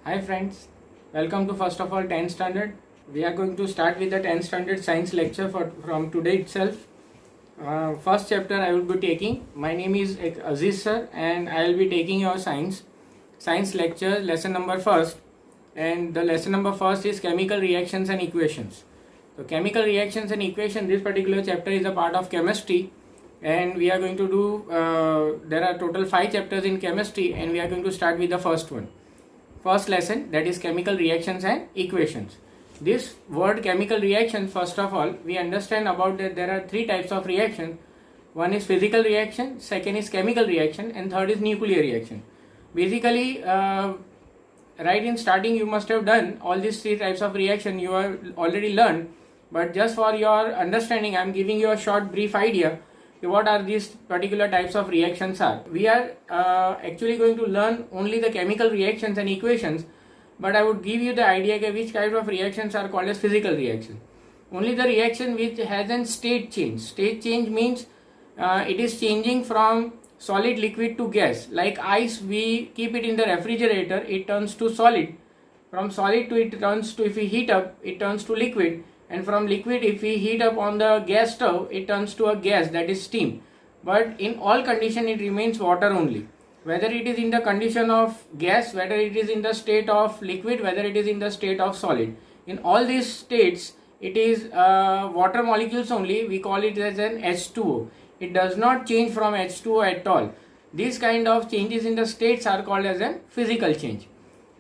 Hi friends, welcome to first of all 10th standard. We are going to start with the 10th standard science lecture from today itself. First chapter I will be taking. My name is Aziz sir and I will be taking your science lecture lesson number first, and the lesson number first is chemical reactions and equations. So chemical reactions and equation, this particular chapter is a part of chemistry, and we are going to do there are total 5 chapters in chemistry and we are going to start with the first one. First lesson, that is chemical reactions and equations. This word chemical reactions, first of all we understand about that there are 3 types of reaction. One is physical reaction, second is chemical reaction, and third is nuclear reaction. Basically right in starting you must have done all these 3 types of reaction, you have already learned, but just for your understanding I am giving you a short brief idea what are these particular types of reactions are. We are actually going to learn only the chemical reactions and equations, but I would give you the idea which type of reactions are called as physical reaction. Only the reaction which has an state change. State change means it is changing from solid, liquid to gas. Like ice, we keep it in the refrigerator, it turns to solid. From solid to it turns to, if we heat up, it turns to liquid. And from liquid, if we heat up on the gas stove, it turns to a gas, that is steam. But in all condition it remains water only. Whether it is in the condition of gas, whether it is in the state of liquid, whether it is in the state of solid, in all these states it is water molecules only. We call it as an H2O. It does not change from H2O at all. These kind of changes in the states are called as a physical change.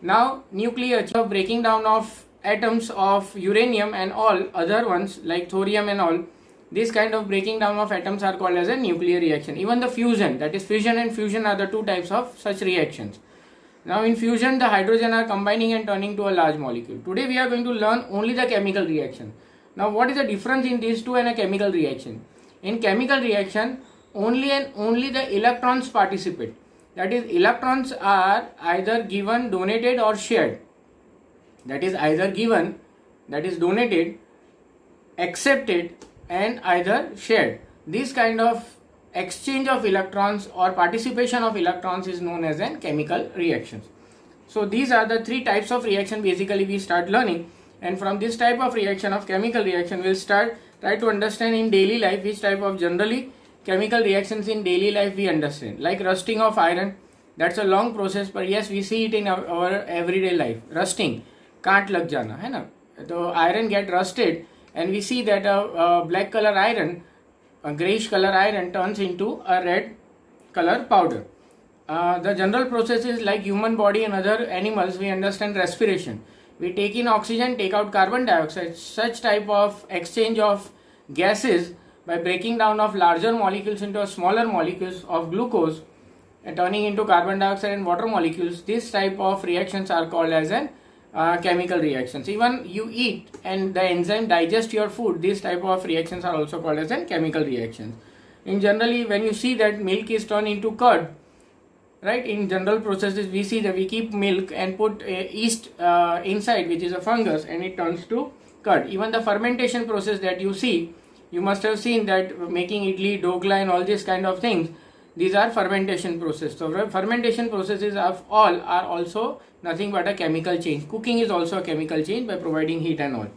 Now nuclear breaking down of atoms of uranium and all other ones like thorium and all, this kind of breaking down of atoms are called as a nuclear reaction. Even the fusion, that is fission and fusion, are the 2 types of such reactions. Now in fusion the hydrogen are combining and turning to a large molecule. Today we are going to learn only the chemical reaction. Now what is the difference in these two and a chemical reaction? In chemical reaction only and only the electrons participate. That is, electrons are either given, donated or shared. That is either given, that is donated, accepted and either shared. This kind of exchange of electrons or participation of electrons is known as an chemical reactions. So these are the 3 types of reaction basically we start learning, and from this type of reaction of chemical reaction we'll try to understand in daily life which type of generally chemical reactions in daily life we understand. Like rusting of iron, that's a long process, but yes, we see it in our everyday life. Rusting, can't लग जाना है ना, तो iron get rusted and we see that a black color iron, a grayish color iron turns into a red color powder. The general process is like human body and other animals, we understand respiration. We take in oxygen, take out carbon dioxide. Such type of exchange of gases by breaking down of larger molecules into smaller molecules of glucose and turning into carbon dioxide and water molecules, this type of reactions are called as an chemical reactions. Even you eat and the enzyme digest your food, these type of reactions are also called as an chemical reactions. In generally when you see that milk is turned into curd, right, in general processes we see that we keep milk and put yeast inside, which is a fungus, and it turns to curd. Even the fermentation process that you see, you must have seen that making idli, dokla and all these kind of things, these are fermentation process. So fermentation processes of all are also nothing but a chemical change. Cooking is also a chemical change by providing heat and all,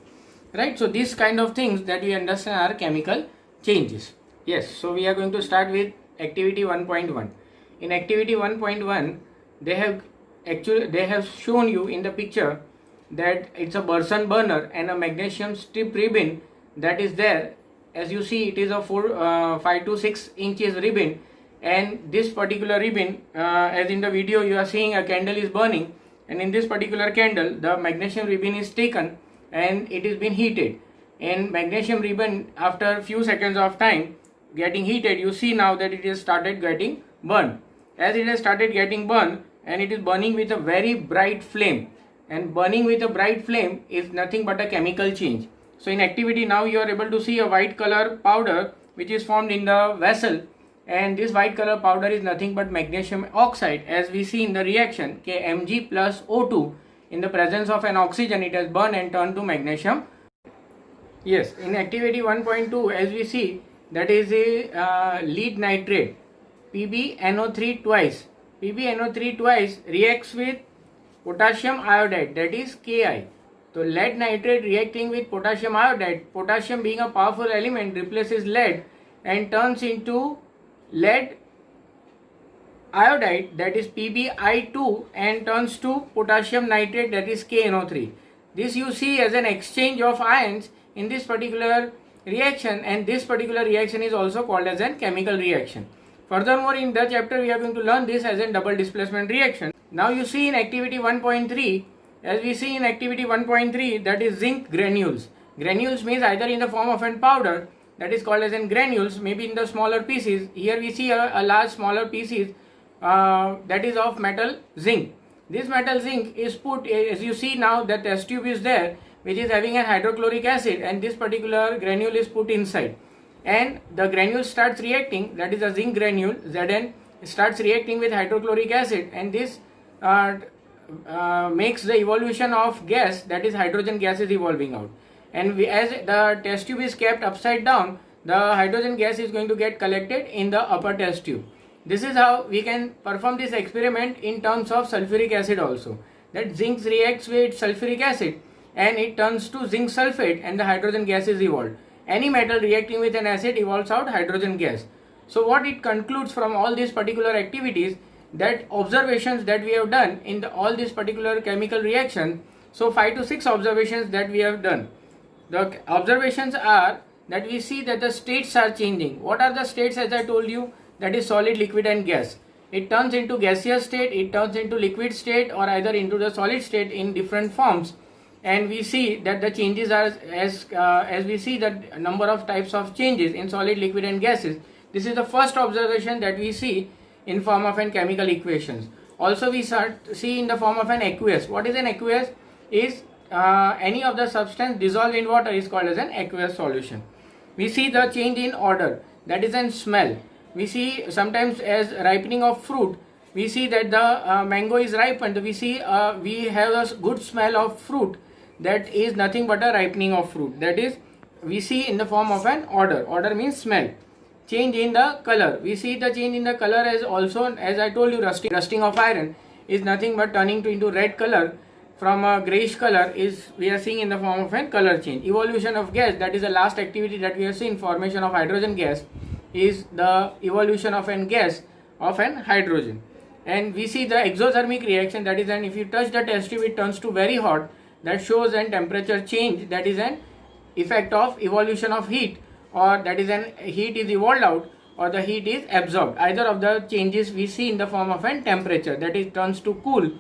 right? So these kind of things that we understand are chemical changes. Yes, so we are going to start with activity 1.1. In activity 1.1 they have shown you in the picture that it's a Bunsen burner and a magnesium strip ribbon that is there. As you see, it is a 5 to 6 inches ribbon, and this particular ribbon, as in the video you are seeing, a candle is burning, and in this particular candle the magnesium ribbon is taken and it is been heated, and magnesium ribbon after few seconds of time getting heated, you see now that it has started getting burned. As it has started getting burned and it is burning with a very bright flame, and burning with a bright flame is nothing but a chemical change. So in activity now you are able to see a white color powder which is formed in the vessel, and this white color powder is nothing but magnesium oxide. As we see in the reaction Mg plus O2, in the presence of an oxygen it has burned and turned to magnesium. Yes, in activity 1.2 as we see, that is a lead nitrate PbNO3 twice. PbNO3 twice reacts with potassium iodide, that is Ki. So lead nitrate reacting with potassium iodide, potassium being a powerful element replaces lead and turns into lead iodide, that is PbI2, and turns to potassium nitrate, that is KNO3. This you see as an exchange of ions in this particular reaction, and this particular reaction is also called as a chemical reaction. Furthermore, in the chapter we are going to learn this as a double displacement reaction. Now you see in activity 1.3, as we see in activity 1.3, that is zinc granules. Granules means either in the form of a powder, that is called as in granules, maybe in the smaller pieces. Here we see a large smaller pieces that is of metal zinc. This metal zinc is put, as you see now, the test tube is there which is having a hydrochloric acid, and this particular granule is put inside, and the granule starts reacting, that is a zinc granule Zn starts reacting with hydrochloric acid, and this makes the evolution of gas, that is hydrogen gas is evolving out, and as the test tube is kept upside down, the hydrogen gas is going to get collected in the upper test tube. This is how we can perform this experiment in terms of sulfuric acid also, that zinc reacts with sulfuric acid and it turns to zinc sulfate and the hydrogen gas is evolved. Any metal reacting with an acid evolves out hydrogen gas. So what it concludes from all these particular activities, that observations that we have done in all these particular chemical reactions, so 5 to 6 observations that we have done. The observations are that we see that the states are changing. What are the states? As I told you, that is solid, liquid and gas. It turns into gaseous state, it turns into liquid state, or either into the solid state in different forms. And we see that the changes are as we see that number of types of changes in solid, liquid and gases. This is the first observation that we see in form of an chemical equations. Also we see in the form of an aqueous. What is an aqueous? Is any of the substance dissolved in water is called as an aqueous solution. We see the change in odor, that is in smell. We see sometimes as ripening of fruit, we see that the mango is ripened, we see we have a good smell of fruit, that is nothing but a ripening of fruit, that is we see in the form of an odor. Odor means smell. Change in the color, we see the change in the color as also, as I told you, rusting of iron is nothing but turning into red color from a grayish color, is we are seeing in the form of a color change. Evolution of gas, that is the last activity that we have seen, formation of hydrogen gas, is the evolution of an gas of an hydrogen. And we see the exothermic reaction, that is, and if you touch the test tube it turns to very hot, that shows an temperature change, that is an effect of evolution of heat, or that is an heat is evolved out or the heat is absorbed. Either of the changes we see in the form of an temperature, that is turns to cool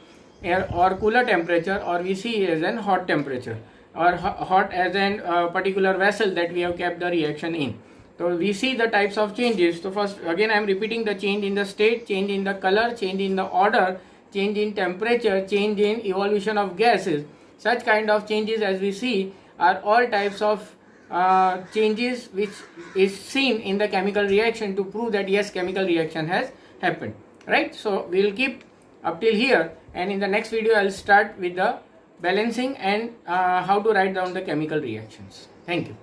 air or cooler temperature, or we see as an hot temperature, or hot as an particular vessel that we have kept the reaction in. So we see the types of changes. So first again I am repeating, the change in the state, change in the color, change in the order, change in temperature, change in evolution of gases. Such kind of changes as we see are all types of changes which is seen in the chemical reaction to prove that yes, chemical reaction has happened, right? So we will keep up till here, and in the next video I will start with the balancing and how to write down the chemical reactions. Thank you.